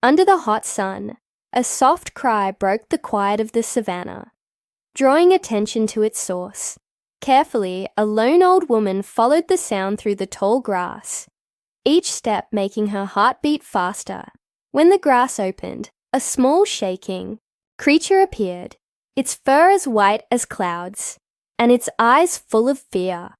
Under the hot sun, a soft cry broke the quiet of the savannah. Drawing attention to its source, carefully, a lone old woman followed the sound through the tall grass, each step making her heart beat faster. When the grass opened, a small, shaking creature appeared, its fur as white as clouds, and its eyes full of fear.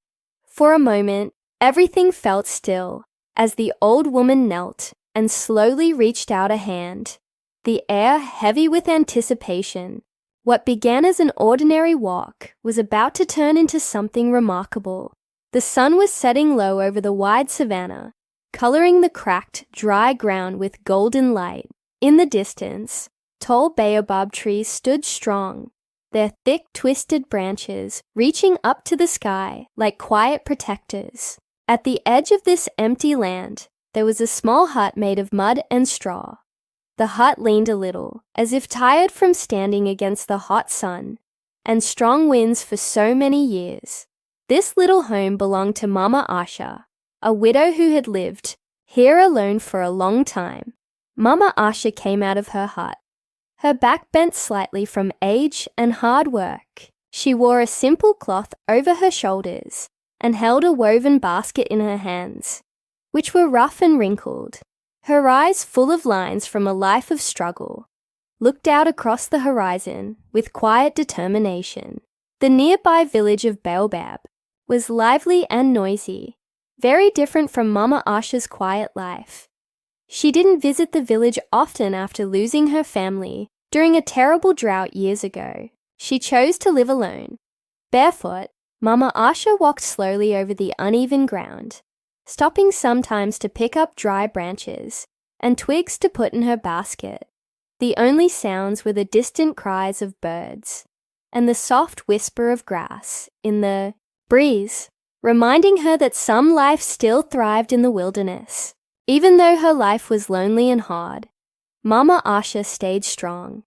For a moment, everything felt still as the old woman knelt and slowly reached out a hand, the air heavy with anticipation. What began as an ordinary walk was about to turn into something remarkable. The sun was setting low over the wide savannah, coloring the cracked, dry ground with golden light. In the distance, tall baobab trees stood strong, their thick, twisted branches reaching up to the sky like quiet protectors. At the edge of this empty land, there was a small hut made of mud and straw. The hut leaned a little, as if tired from standing against the hot sun and strong winds for so many years. This little home belonged to Mama Asha, a widow who had lived here alone for a long time. Mama Asha came out of her hut, her back bent slightly from age and hard work. She wore a simple cloth over her shoulders and held a woven basket in her hands, which were rough and wrinkled. Her eyes, full of lines from a life of struggle, looked out across the horizon with quiet determination. The nearby village of Baobab was lively and noisy, very different from Mama Asha's quiet life. She didn't visit the village often after losing her family during a terrible drought years ago. She chose to live alone. Barefoot, Mama Asha walked slowly over the uneven ground, stopping sometimes to pick up dry branches and twigs to put in her basket. The only sounds were the distant cries of birds and the soft whisper of grass in the breeze, reminding her that some life still thrived in the wilderness. Even though her life was lonely and hard, Mama Asha stayed strong.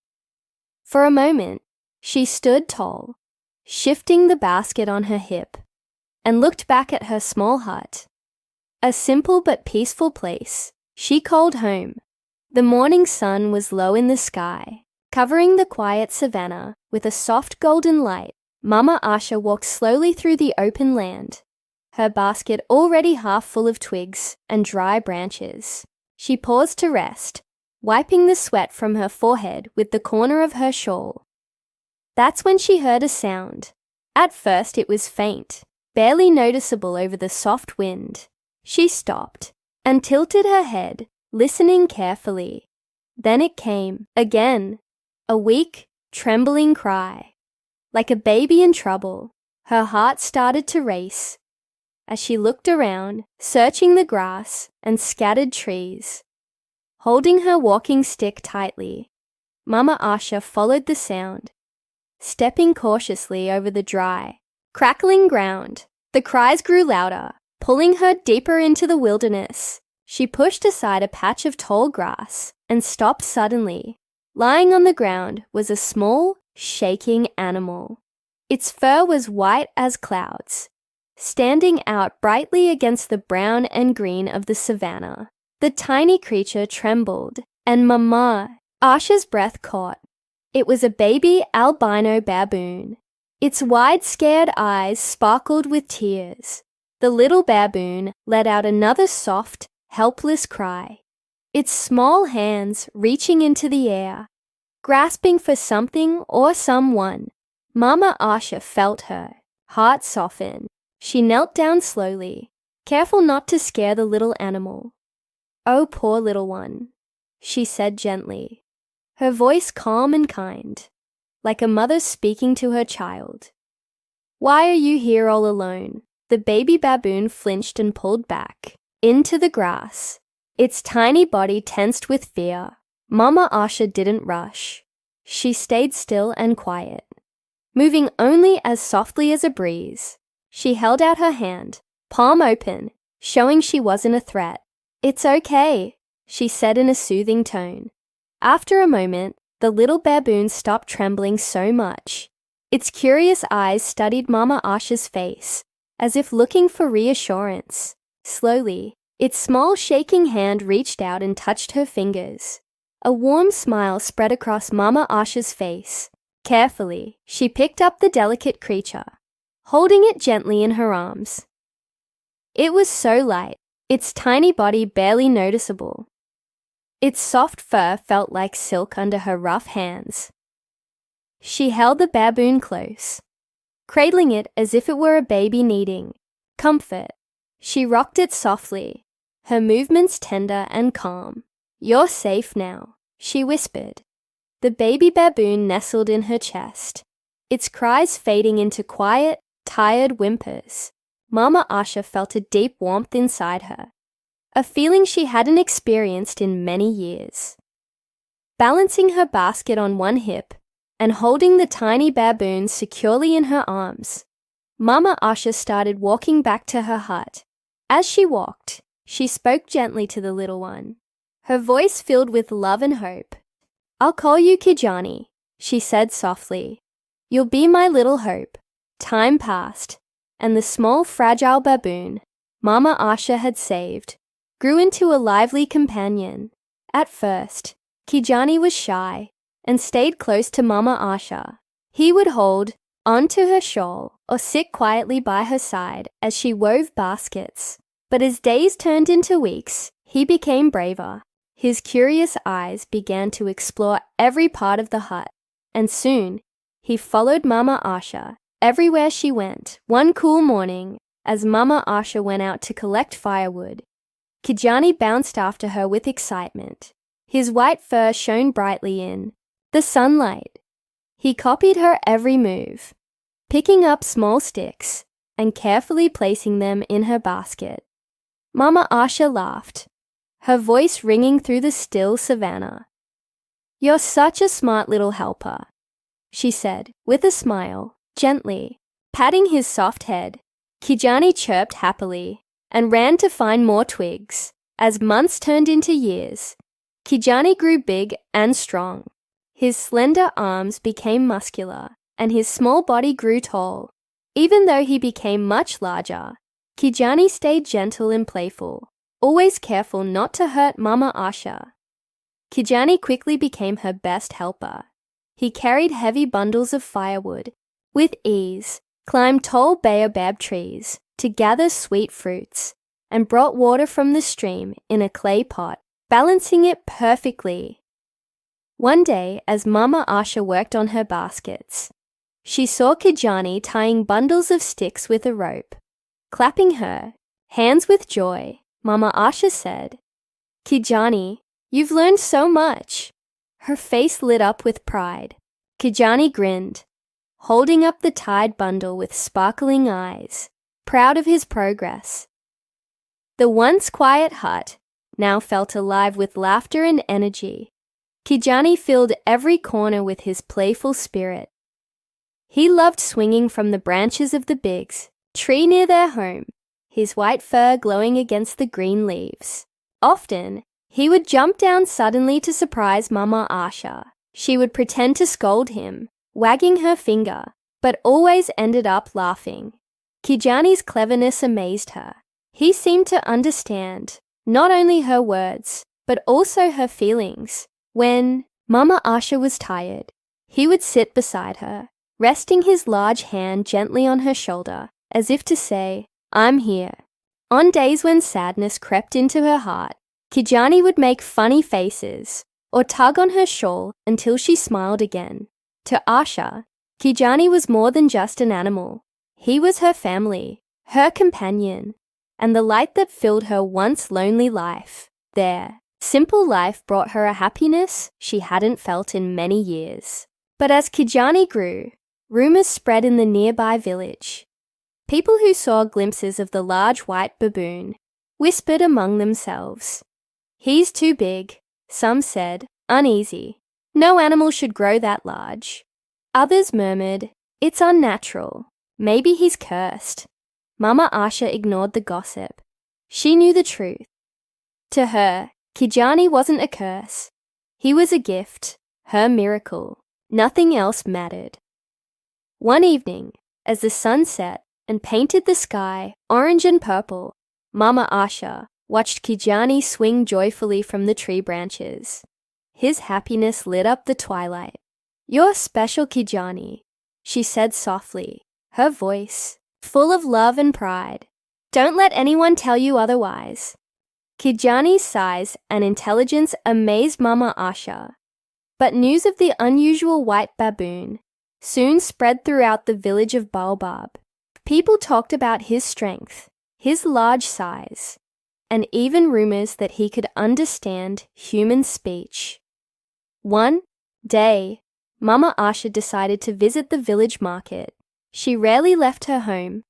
For a moment, she stood tall, shifting the basket on her hip, and looked back at her small hut. A simple but peaceful place she called home. The morning sun was low in the sky, covering the quiet savannah with a soft golden light. Mama Asha walked slowly through the open land, her basket already half full of twigs and dry branches. She paused to rest, wiping the sweat from her forehead with the corner of her shawl. That's when she heard a sound. At first it was faint, barely noticeable over the soft wind. She stopped and tilted her head, listening carefully. Then it came, again, a weak, trembling cry. Like a baby in trouble, her heart started to race as she looked around, searching the grass and scattered trees. Holding her walking stick tightly, Mama Asha followed the sound, stepping cautiously over the dry, crackling ground. The cries grew louder, pulling her deeper into the wilderness. She pushed aside a patch of tall grass and stopped suddenly. Lying on the ground was a small, shaking animal. Its fur was white as clouds, standing out brightly against the brown and green of the savannah. The tiny creature trembled, and Mama Asha's breath caught. It was a baby albino baboon. Its wide, scared eyes sparkled with tears. The little baboon let out another soft, helpless cry, its small hands reaching into the air, grasping for something or someone. Mama Asha felt her heart soften. She knelt down slowly, careful not to scare the little animal. "Oh, poor little one," she said gently, her voice calm and kind, like a mother speaking to her child. "Why are you here all alone?" The baby baboon flinched and pulled back into the grass, its tiny body tensed with fear. Mama Asha didn't rush. She stayed still and quiet, moving only as softly as a breeze. She held out her hand, palm open, showing she wasn't a threat. "It's okay," she said in a soothing tone. After a moment, the little baboon stopped trembling so much. Its curious eyes studied Mama Asha's face, as if looking for reassurance. Slowly, its small shaking hand reached out and touched her fingers. A warm smile spread across Mama Asha's face. Carefully, she picked up the delicate creature, holding it gently in her arms. It was so light, its tiny body barely noticeable. Its soft fur felt like silk under her rough hands. She held the baboon close, cradling it as if it were a baby needing comfort. She rocked it softly, her movements tender and calm. "You're safe now," she whispered. The baby baboon nestled in her chest, its cries fading into quiet, tired whimpers. Mama Asha felt a deep warmth inside her, a feeling she hadn't experienced in many years. Balancing her basket on one hip and holding the tiny baboon securely in her arms, Mama Asha started walking back to her hut. As she walked, she spoke gently to the little one, her voice filled with love and hope. "I'll call you Kijani," she said softly. "You'll be my little hope." Time passed, and the small, fragile baboon Mama Asha had saved grew into a lively companion. At first, Kijani was shy and stayed close to Mama Asha. He would hold onto her shawl or sit quietly by her side as she wove baskets. But as days turned into weeks, he became braver. His curious eyes began to explore every part of the hut, and soon he followed Mama Asha everywhere she went. One cool morning, as Mama Asha went out to collect firewood, Kijani bounced after her with excitement. His white fur shone brightly in the sunlight. He copied her every move, picking up small sticks and carefully placing them in her basket. Mama Asha laughed, her voice ringing through the still savannah. "You're such a smart little helper," she said, with a smile, gently patting his soft head. Kijani chirped happily and ran to find more twigs. As months turned into years, Kijani grew big and strong. His slender arms became muscular, and his small body grew tall. Even though he became much larger, Kijani stayed gentle and playful, always careful not to hurt Mama Asha. Kijani quickly became her best helper. He carried heavy bundles of firewood with ease, climbed tall baobab trees to gather sweet fruits, and brought water from the stream in a clay pot, balancing it perfectly. One day, as Mama Asha worked on her baskets, she saw Kijani tying bundles of sticks with a rope. Clapping her hands with joy, Mama Asha said, "Kijani, you've learned so much." Her face lit up with pride. Kijani grinned, holding up the tied bundle with sparkling eyes, proud of his progress. The once quiet hut now felt alive with laughter and energy. Kijani filled every corner with his playful spirit. He loved swinging from the branches of the big tree near their home, his white fur glowing against the green leaves. Often, he would jump down suddenly to surprise Mama Asha. She would pretend to scold him, wagging her finger, but always ended up laughing. Kijani's cleverness amazed her. He seemed to understand not only her words, but also her feelings. When Mama Asha was tired, he would sit beside her, resting his large hand gently on her shoulder, as if to say, "I'm here." On days when sadness crept into her heart, Kijani would make funny faces or tug on her shawl until she smiled again. To Asha, Kijani was more than just an animal. He was her family, her companion, and the light that filled her once lonely life. Their simple life brought her a happiness she hadn't felt in many years. But as Kijani grew, rumors spread in the nearby village. People who saw glimpses of the large white baboon whispered among themselves, "He's too big." Some said, "Uneasy. No animal should grow that large." Others murmured, "It's unnatural. Maybe he's cursed." Mama Asha ignored the gossip. She knew the truth. To her, Kijani wasn't a curse. He was a gift, her miracle. Nothing else mattered. One evening, as the sun set and painted the sky orange and purple, Mama Asha watched Kijani swing joyfully from the tree branches. His happiness lit up the twilight. "You're special, Kijani," she said softly, her voice full of love and pride. "Don't let anyone tell you otherwise." Kijani's size and intelligence amazed Mama Asha. But news of the unusual white baboon soon spread throughout the village of Baobab. People talked about his strength, his large size, and even rumors that he could understand human speech. One day, Mama Asha decided to visit the village market. She rarely left her home,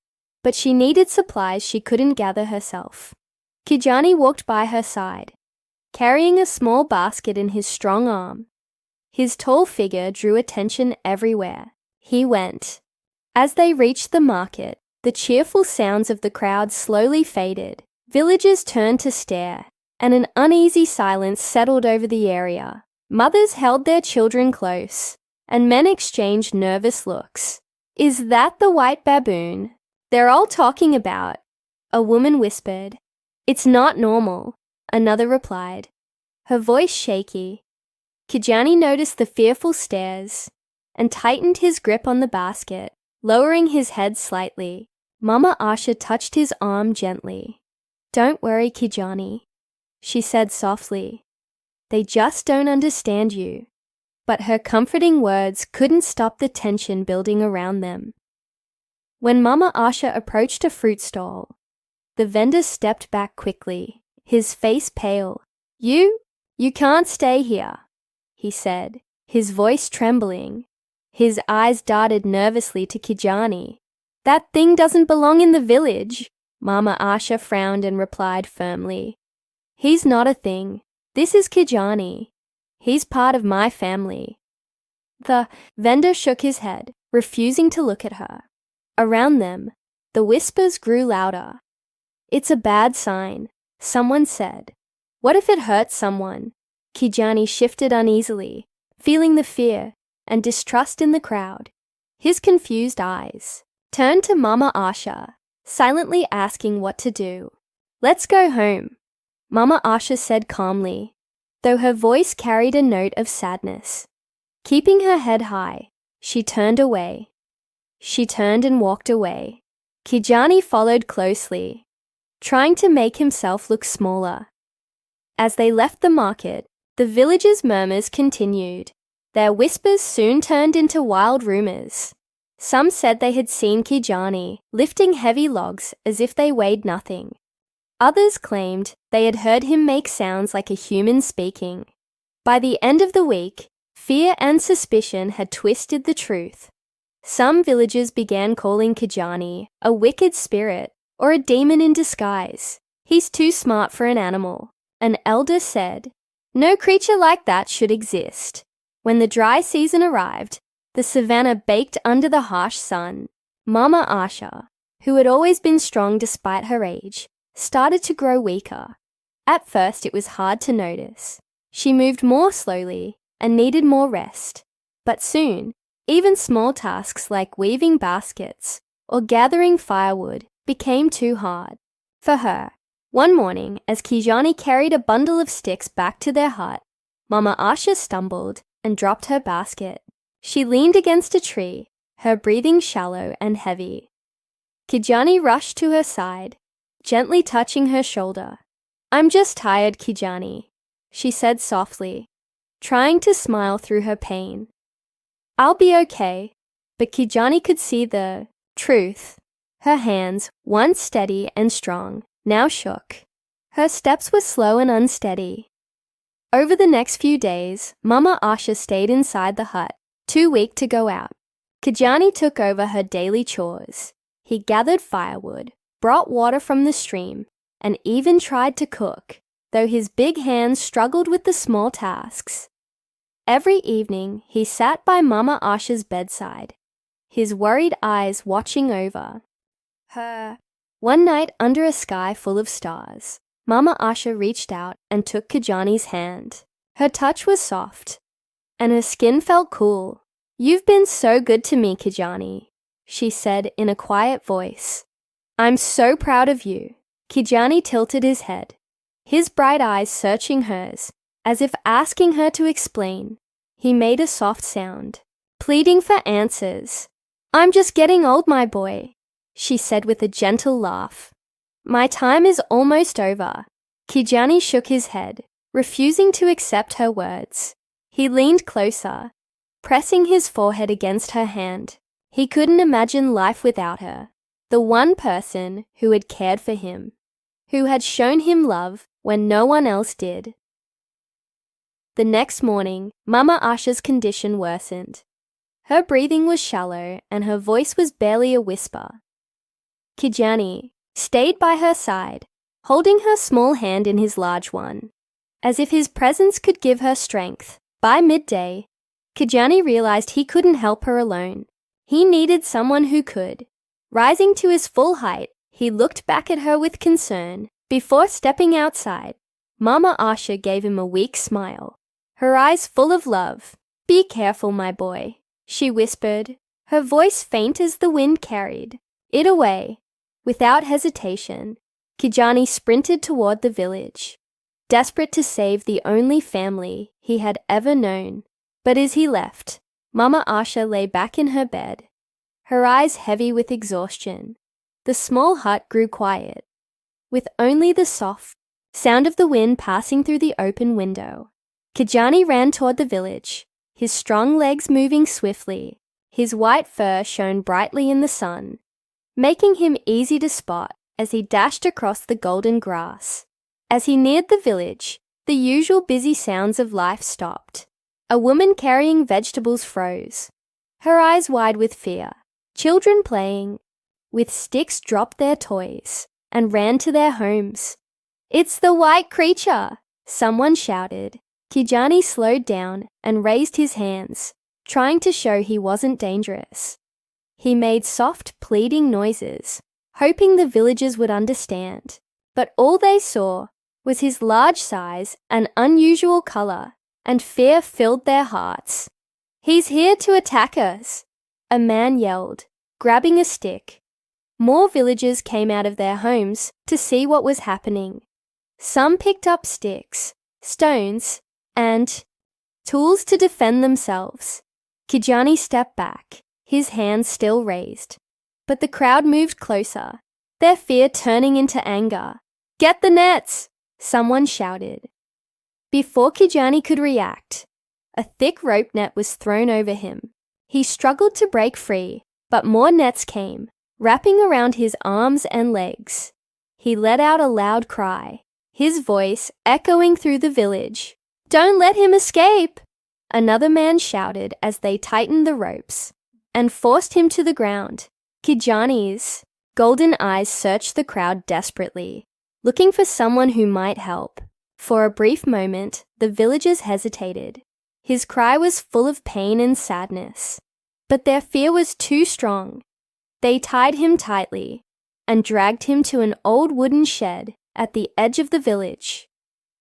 but she needed supplies she couldn't gather herself. Kijani walked by her side, carrying a small basket in his strong arm. His tall figure drew attention everywhere he went. As they reached the market, the cheerful sounds of the crowd slowly faded. Villagers turned to stare, and an uneasy silence settled over the area. Mothers held their children close, and men exchanged nervous looks. "Is that the white baboon they're all talking about?" a woman whispered. "It's not normal," another replied, her voice shaky. Kijani noticed the fearful stares and tightened his grip on the basket, lowering his head slightly. Mama Asha touched his arm gently. "Don't worry, Kijani," she said softly. "They just don't understand you." But her comforting words couldn't stop the tension building around them. When Mama Asha approached a fruit stall, the vendor stepped back quickly, his face pale. You can't stay here," he said, his voice trembling. His eyes darted nervously to Kijani. "That thing doesn't belong in the village." Mama Asha frowned and replied firmly. "He's not a thing. This is Kijani. He's part of my family." The vendor shook his head, refusing to look at her. Around them, the whispers grew louder. "It's a bad sign," someone said. "What if it hurts someone?" Kijani shifted uneasily, feeling the fear and distrust in the crowd. His confused eyes turned to Mama Asha, silently asking what to do. "Let's go home," Mama Asha said calmly, though her voice carried a note of sadness. Keeping her head high, she turned away. She turned and walked away. Kijani followed closely, trying to make himself look smaller. As they left the market, the villagers' murmurs continued. Their whispers soon turned into wild rumors. Some said they had seen Kijani lifting heavy logs as if they weighed nothing. Others claimed they had heard him make sounds like a human speaking. By the end of the week, fear and suspicion had twisted the truth. Some villagers began calling Kijani a wicked spirit or a demon in disguise. "He's too smart for an animal," an elder said. "No creature like that should exist." When the dry season arrived, the savannah baked under the harsh sun. Mama Asha, who had always been strong despite her age, started to grow weaker. At first, it was hard to notice. She moved more slowly and needed more rest. But soon, even small tasks like weaving baskets or gathering firewood became too hard for her. One morning, as Kijani carried a bundle of sticks back to their hut, Mama Asha stumbled and dropped her basket. She leaned against a tree, her breathing shallow and heavy. Kijani rushed to her side, gently touching her shoulder. "I'm just tired, Kijani," she said softly, trying to smile through her pain. "I'll be okay." But Kijani could see the truth. Her hands, once steady and strong, now shook. Her steps were slow and unsteady. Over the next few days, Mama Asha stayed inside the hut, too weak to go out. Kijani took over her daily chores. He gathered firewood, brought water from the stream, and even tried to cook, though his big hands struggled with the small tasks. Every evening, he sat by Mama Asha's bedside, his worried eyes watching over her. One night, under a sky full of stars, Mama Asha reached out and took Kijani's hand. Her touch was soft, and her skin felt cool. "You've been so good to me, Kijani," she said in a quiet voice. "I'm so proud of you." Kijani tilted his head, his bright eyes searching hers, as if asking her to explain. He made a soft sound, pleading for answers. "I'm just getting old, my boy," she said with a gentle laugh. "My time is almost over." Kijani shook his head, refusing to accept her words. He leaned closer, pressing his forehead against her hand. He couldn't imagine life without her, the one person who had cared for him, who had shown him love when no one else did. The next morning, Mama Asha's condition worsened. Her breathing was shallow and her voice was barely a whisper. Kijani stayed by her side, holding her small hand in his large one, as if his presence could give her strength. By midday, Kijani realized he couldn't help her alone. He needed someone who could. Rising to his full height, he looked back at her with concern. Before stepping outside, Mama Asha gave him a weak smile, her eyes full of love. "Be careful, my boy," she whispered, her voice faint as the wind carried it away. Without hesitation, Kijani sprinted toward the village, desperate to save the only family he had ever known. But as he left, Mama Asha lay back in her bed, her eyes heavy with exhaustion. The small hut grew quiet, with only the soft sound of the wind passing through the open window. Kijani ran toward the village, his strong legs moving swiftly. His white fur shone brightly in the sun, making him easy to spot as he dashed across the golden grass. As he neared the village, the usual busy sounds of life stopped. A woman carrying vegetables froze, her eyes wide with fear. Children playing with sticks dropped their toys and ran to their homes. "It's the white creature!" someone shouted. Kijani slowed down and raised his hands, trying to show he wasn't dangerous. He made soft, pleading noises, hoping the villagers would understand. But all they saw was his large size and unusual color, and fear filled their hearts. "He's here to attack us," a man yelled, grabbing a stick. More villagers came out of their homes to see what was happening. Some picked up sticks, stones, and tools to defend themselves. Kijani stepped back, his hands still raised. But the crowd moved closer, their fear turning into anger. "Get the nets!" someone shouted. Before Kijani could react, a thick rope net was thrown over him. He struggled to break free, but more nets came, wrapping around his arms and legs. He let out a loud cry, his voice echoing through the village. "Don't let him escape!" Another man shouted as they tightened the ropes and forced him to the ground. Kijani's golden eyes searched the crowd desperately, looking for someone who might help. For a brief moment, the villagers hesitated. His cry was full of pain and sadness, but their fear was too strong. They tied him tightly and dragged him to an old wooden shed at the edge of the village.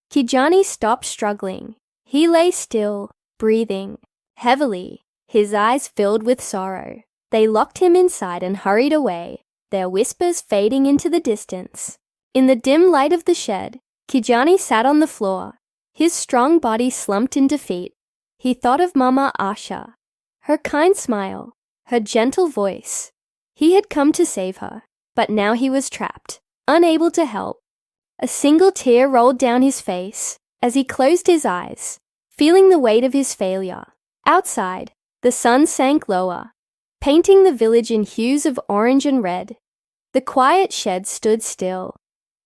Kijani stopped struggling. He lay still, breathing heavily, his eyes filled with sorrow. They locked him inside and hurried away, their whispers fading into the distance. In the dim light of the shed, Kijani sat on the floor, his strong body slumped in defeat. He thought of Mama Asha, her kind smile, her gentle voice. He had come to save her, but now he was trapped, unable to help. A single tear rolled down his face as he closed his eyes, feeling the weight of his failure. Outside, the sun sank lower, painting the village in hues of orange and red. The quiet shed stood still,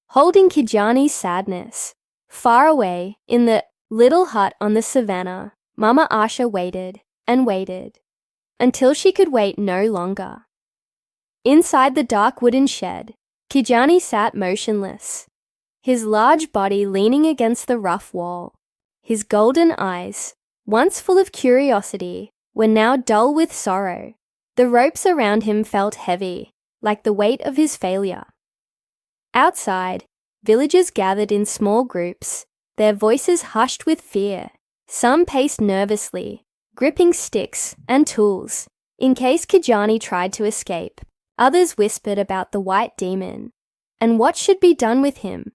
holding Kijani's sadness. Far away, in the little hut on the savannah, Mama Asha waited and waited, until she could wait no longer. Inside the dark wooden shed, Kijani sat motionless, his large body leaning against the rough wall. His golden eyes, once full of curiosity, were now dull with sorrow. The ropes around him felt heavy, like the weight of his failure. Outside, villagers gathered in small groups, their voices hushed with fear. Some paced nervously, gripping sticks and tools, in case Kijani tried to escape. Others whispered about the white demon, and what should be done with him.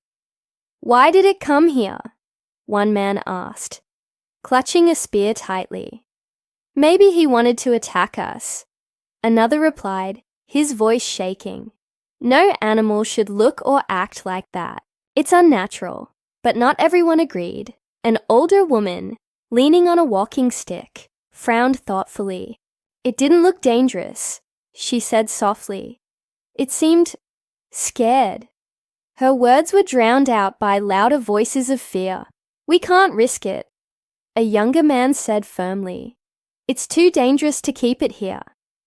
Why did it come here? one man asked, clutching a spear tightly. Maybe he wanted to attack us, another replied, his voice shaking. No animal should look or act like that. It's unnatural. But not everyone agreed. An older woman, leaning on a walking stick, frowned thoughtfully. It didn't look dangerous, she said softly. It seemed scared. Her words were drowned out by louder voices of fear. We can't risk it, a younger man said firmly. It's too dangerous to keep it here.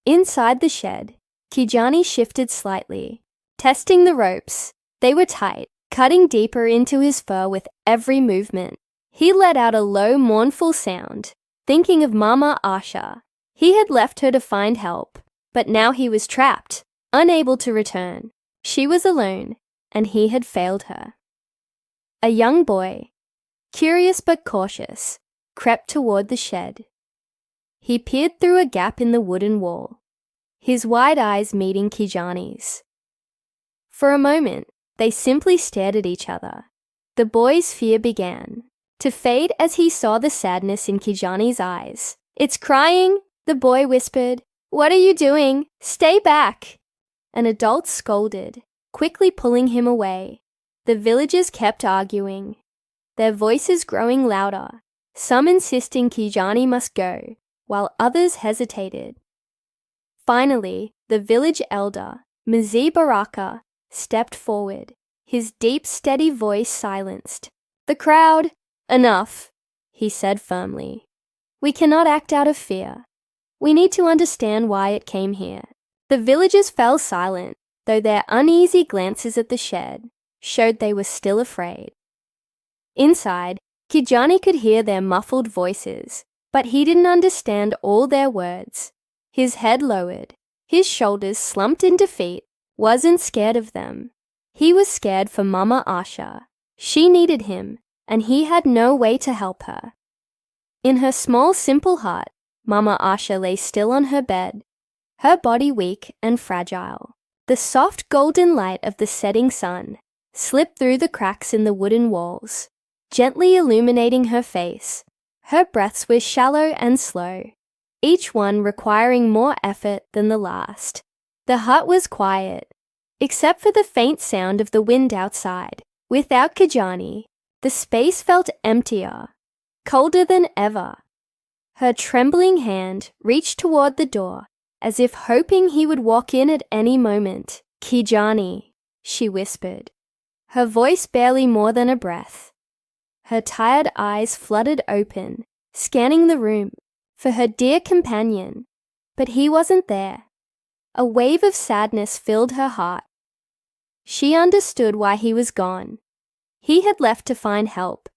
Inside the shed, Kijani shifted slightly, testing the ropes. They were tight, cutting deeper into his fur with every movement. He let out a low, mournful sound, thinking of Mama Asha. He had left her to find help, but now he was trapped, unable to return. She was alone, and he had failed her. A young boy, curious but cautious, crept toward the shed. He peered through a gap in the wooden wall, his wide eyes meeting Kijani's. For a moment, they simply stared at each other. The boy's fear began to fade as he saw the sadness in Kijani's eyes. It's crying, the boy whispered. What are you doing? Stay back! An adult scolded, quickly pulling him away. The villagers kept arguing, their voices growing louder, some insisting Kijani must go, while others hesitated. Finally, the village elder, Mzee Baraka, stepped forward, his deep, steady voice silenced. The crowd, enough, he said firmly. We cannot act out of fear. We need to understand why it came here. The villagers fell silent, though their uneasy glances at the shed showed they were still afraid. Inside, Kijani could hear their muffled voices, but he didn't understand all their words. His head lowered, his shoulders slumped in defeat, wasn't scared of them. He was scared for Mama Asha. She needed him, and he had no way to help her. In her small, simple hut, Mama Asha lay still on her bed, her body weak and fragile. The soft golden light of the setting sun slipped through the cracks in the wooden walls, gently illuminating her face. Her breaths were shallow and slow, each one requiring more effort than the last. The hut was quiet, except for the faint sound of the wind outside. Without Kijani, the space felt emptier, colder than ever. Her trembling hand reached toward the door, as if hoping he would walk in at any moment. Kijani, she whispered, her voice barely more than a breath. Her tired eyes fluttered open, scanning the room for her dear companion, but he wasn't there. A wave of sadness filled her heart. She understood why he was gone. He had left to find help.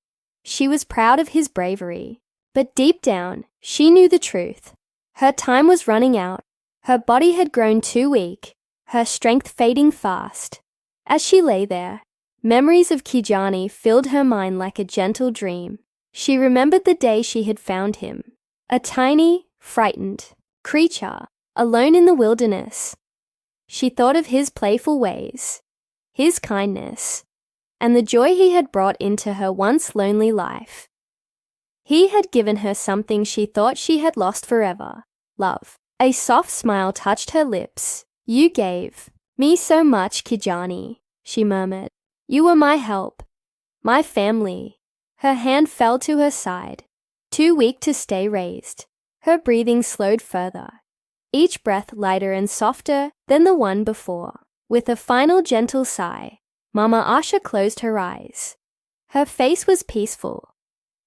She was proud of his bravery, but deep down, she knew the truth. Her time was running out. Her body had grown too weak, her strength fading fast. As she lay there, memories of Kijani filled her mind like a gentle dream. She remembered the day she had found him, a tiny, frightened creature, alone in the wilderness. She thought of his playful ways, his kindness, and the joy he had brought into her once lonely life. He had given her something she thought she had lost forever, love. A soft smile touched her lips. You gave me so much, Kijani, she murmured. You were my help, my family. Her hand fell to her side, too weak to stay raised. Her breathing slowed further, each breath lighter and softer than the one before. With a final gentle sigh, Mama Asha closed her eyes. Her face was peaceful,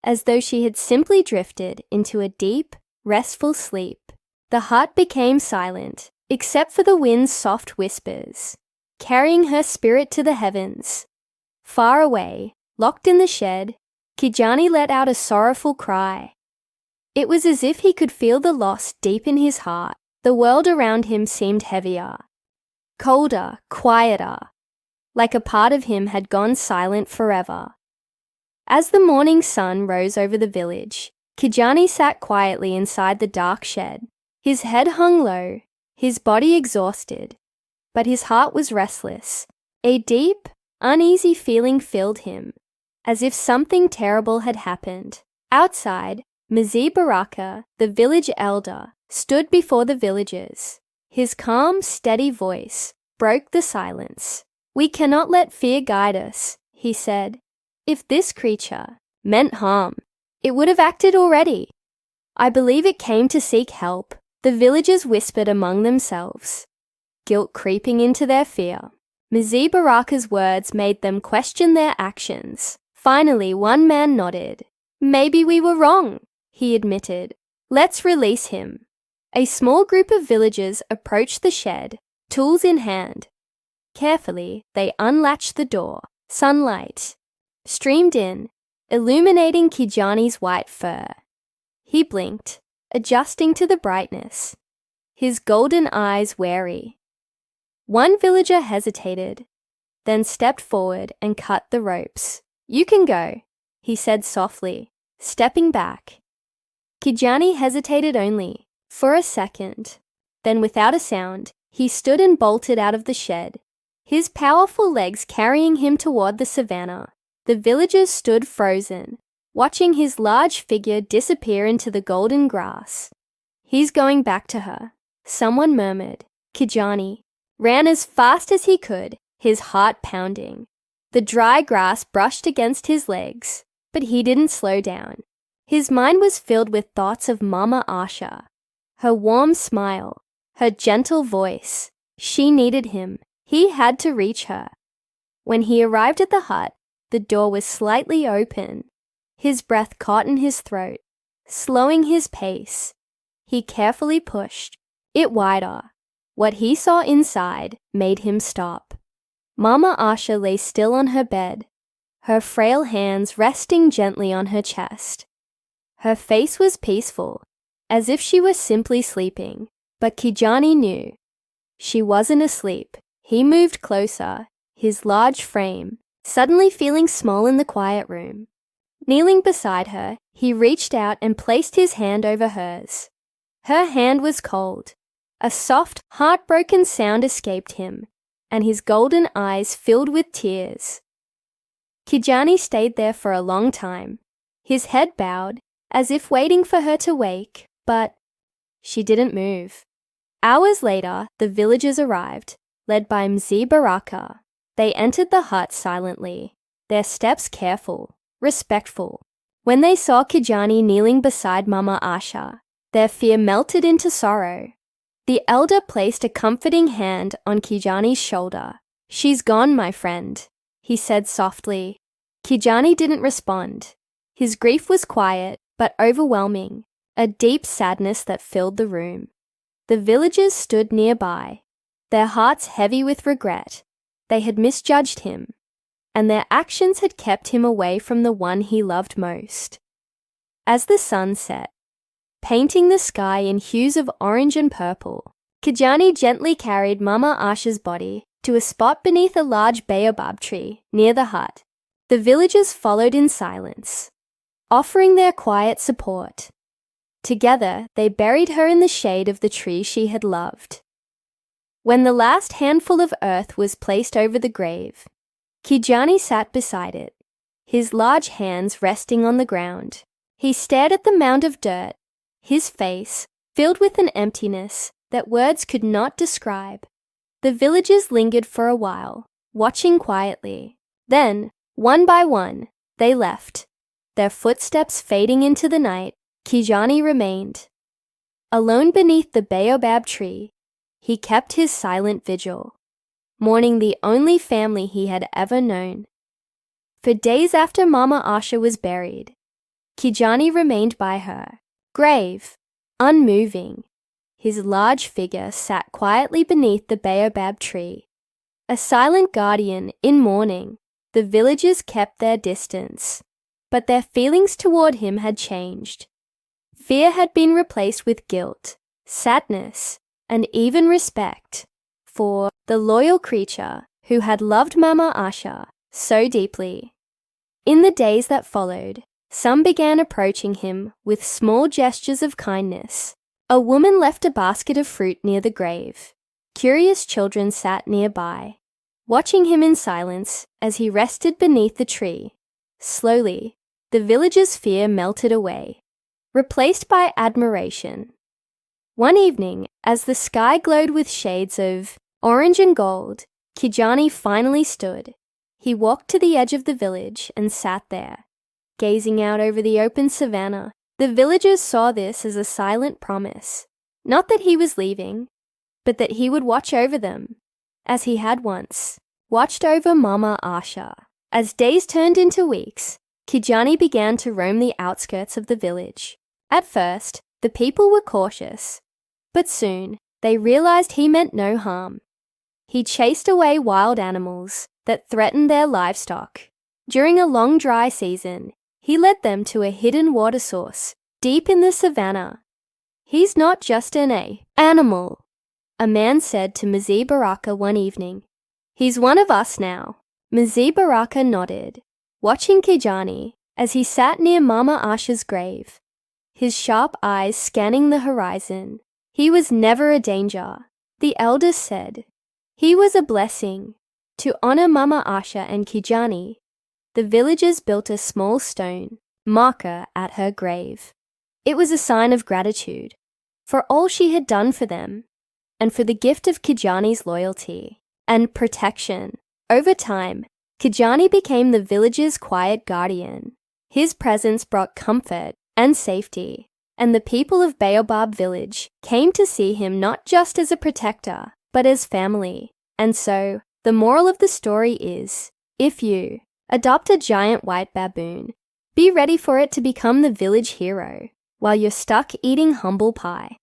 as though she had simply drifted into a deep, restful sleep. The hut became silent, except for the wind's soft whispers, carrying her spirit to the heavens. Far away, locked in the shed, Kijani let out a sorrowful cry. It was as if he could feel the loss deep in his heart. The world around him seemed heavier, colder, quieter, like a part of him had gone silent forever. As the morning sun rose over the village, Kijani sat quietly inside the dark shed. His head hung low, his body exhausted, but his heart was restless. A deep, uneasy feeling filled him. as if something terrible had happened. Outside, Mzee Baraka, the village elder, stood before the villagers. His calm, steady voice broke the silence. "We cannot let fear guide us," he said. "If this creature meant harm, it would have acted already." "I believe it came to seek help," the villagers whispered among themselves, guilt creeping into their fear. Mzee Baraka's words made them question their actions. Finally, one man nodded. "Maybe we were wrong," he admitted. "Let's release him." A small group of villagers approached the shed, tools in hand. Carefully, they unlatched the door. Sunlight streamed in, illuminating Kijani's white fur. He blinked, adjusting to the brightness, his golden eyes wary. One villager hesitated, then stepped forward and cut the ropes. "You can go," he said softly, stepping back. Kijani hesitated only for a second. Then without a sound, he stood and bolted out of the shed, his powerful legs carrying him toward the savannah. The villagers stood frozen, watching his large figure disappear into the golden grass. "He's going back to her," someone murmured. Kijani ran as fast as he could, his heart pounding. The dry grass brushed against his legs, but he didn't slow down. His mind was filled with thoughts of Mama Asha, her warm smile, her gentle voice. She needed him. He had to reach her. When he arrived at the hut, the door was slightly open. His breath caught in his throat, slowing his pace. He carefully pushed it wider. What he saw inside made him stop. Mama Asha lay still on her bed, her frail hands resting gently on her chest. Her face was peaceful, as if she were simply sleeping, but Kijani knew she wasn't asleep. He moved closer, his large frame suddenly feeling small in the quiet room. Kneeling beside her, he reached out and placed his hand over hers. Her hand was cold. A soft, heartbroken sound escaped him, and his golden eyes filled with tears. Kijani stayed there for a long time, his head bowed, as if waiting for her to wake, but she didn't move. Hours later, the villagers arrived, led by Mzee Baraka. They entered the hut silently, their steps careful, respectful. When they saw Kijani kneeling beside Mama Asha, their fear melted into sorrow. The elder placed a comforting hand on Kijani's shoulder. "She's gone, my friend," he said softly. Kijani didn't respond. His grief was quiet but overwhelming, a deep sadness that filled the room. The villagers stood nearby, their hearts heavy with regret. They had misjudged him, and their actions had kept him away from the one he loved most. As the sun set, painting the sky in hues of orange and purple, Kijani gently carried Mama Asha's body to a spot beneath a large baobab tree near the hut. The villagers followed in silence, offering their quiet support. Together, they buried her in the shade of the tree she had loved. When the last handful of earth was placed over the grave, Kijani sat beside it, his large hands resting on the ground. He stared at the mound of dirt, his face filled with an emptiness that words could not describe. The villagers lingered for a while, watching quietly. Then, one by one, they left, their footsteps fading into the night. Kijani remained. Alone beneath the baobab tree, he kept his silent vigil, mourning the only family he had ever known. For days after Mama Asha was buried, Kijani remained by her, grave, unmoving. His large figure sat quietly beneath the baobab tree, a silent guardian in mourning. The villagers kept their distance, but their feelings toward him had changed. Fear had been replaced with guilt, sadness, and even respect for the loyal creature who had loved Mama Asha so deeply. In the days that followed, some began approaching him with small gestures of kindness. A woman left a basket of fruit near the grave. Curious children sat nearby, watching him in silence as he rested beneath the tree. Slowly, the villagers' fear melted away, replaced by admiration. One evening, as the sky glowed with shades of orange and gold, Kijani finally stood. He walked to the edge of the village and sat there. Gazing out over the open savanna, the villagers saw this as a silent promise. Not that he was leaving, but that he would watch over them, as he had once watched over Mama Asha. As days turned into weeks, Kijani began to roam the outskirts of the village. At first, the people were cautious, but soon they realized he meant no harm. He chased away wild animals that threatened their livestock. During a long dry season, he led them to a hidden water source deep in the savannah. "He's not just an animal," a man said to Mzee Baraka one evening. "He's one of us now." Mzee Baraka nodded, watching Kijani as he sat near Mama Asha's grave, his sharp eyes scanning the horizon. He was never a danger, the elders said. He was a blessing. To honor Mama Asha and Kijani, the villagers built a small stone marker at her grave. It was a sign of gratitude for all she had done for them and for the gift of Kijani's loyalty and protection. Over time, Kijani became the village's quiet guardian. His presence brought comfort and safety, and the people of Baobab village came to see him not just as a protector, but as family. And so, the moral of the story is, if you adopt a giant white baboon, be ready for it to become the village hero while you're stuck eating humble pie.